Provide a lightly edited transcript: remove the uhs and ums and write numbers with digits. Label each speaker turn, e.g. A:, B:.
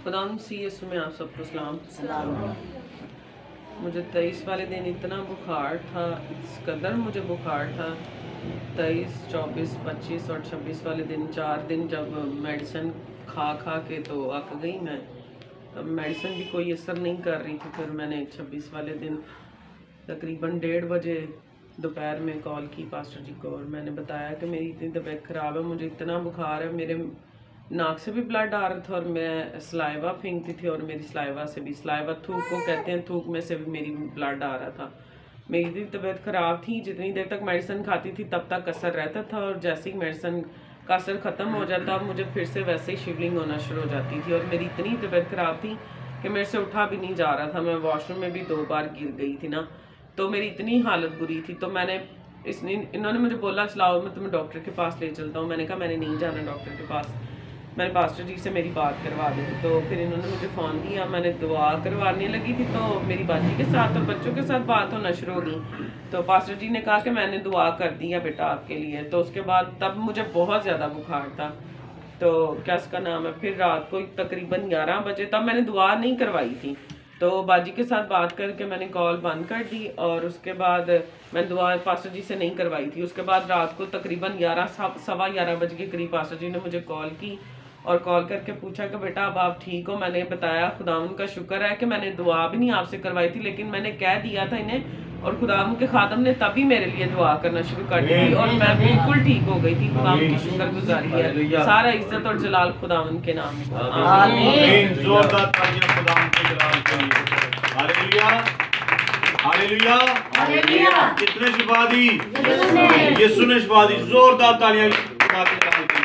A: खुदा सीएस में आप सबको सलाम। मुझे 23 वाले दिन इतना बुखार था, इस कदर मुझे बुखार था। 23, 24, 25 और 26 वाले दिन 4 दिन जब मेडिसिन खा के तो अक गई मैं। अब मेडिसिन भी कोई असर नहीं कर रही थी। फिर मैंने 26 वाले दिन तकरीबन 1:30 बजे दोपहर में कॉल की पास्टर जी को और मैंने बताया कि मेरी इतनी तबीयत ख़राब है, मुझे इतना बुखार है, मेरे नाक से भी ब्लड आ रहा था और मैं सलाइवा फेंकती थी और मेरी सलाइवा से भी, सलाइवा थूक को कहते हैं, थूक में से भी मेरी ब्लड आ रहा था। मेरी इतनी तबीयत ख़राब थी, जितनी देर तक मेडिसिन खाती थी तब तक असर रहता था और जैसे ही मेडिसिन का असर ख़त्म हो जाता मुझे फिर से वैसे ही शिवलिंग होना शुरू हो जाती थी और मेरी इतनी तबीयत ख़राब थी कि मेरे से उठा भी नहीं जा रहा था। मैं वॉशरूम में भी 2 बार गिर गई थी ना, तो मेरी इतनी हालत बुरी थी। तो मैंने इन्होंने मुझे बोला चलाओ मैं तुम्हें डॉक्टर के पास ले चलता हूँ। मैंने कहा मैंने नहीं जाना डॉक्टर के पास, मैंने पास्टर जी से मेरी बात करवा दी। तो फिर इन्होंने मुझे फ़ोन किया, मैंने दुआ करवाने लगी थी तो मेरी बाजी के साथ और बच्चों के साथ बात होना शुरू हो गई। तो पास्टर जी ने कहा कि मैंने दुआ कर दी है बेटा आपके लिए। तो उसके बाद तब मुझे बहुत ज़्यादा बुखार था, तो क्या इसका नाम है, फिर रात को तकरीबन 11 बजे, तब मैंने दुआ नहीं करवाई थी, तो बाजी के साथ बात करके मैंने कॉल बंद कर दी और उसके बाद मैं दुआ पास्टर जी से नहीं करवाई थी। उसके बाद रात को तकरीबन 11 सवा 11 बजे के करीब पास्टर जी ने मुझे कॉल की और कॉल करके पूछा कि बेटा अब आप ठीक हो। मैंने बताया खुदावंद का शुक्र है कि मैंने दुआ भी नहीं आपसे करवाई थी, लेकिन मैंने कह दिया था इन्हें और खुदावंद के खादम ने तभी मेरे लिए दुआ करना शुरू कर दी और मैं बिल्कुल ठीक हो गई थी। खुदावंद की शुक्रगुजारी है, सारा इज्जत और जलाल खुदावंद के नाम में। आमीन।
B: जोरदार तालियां खुदावंद के जलाल के लिए। Hallelujah hallelujah hallelujah. कितने शिफा दी? यीशु ने शिफा दी। जोरदार तालियां खुदा के नाम के लिए।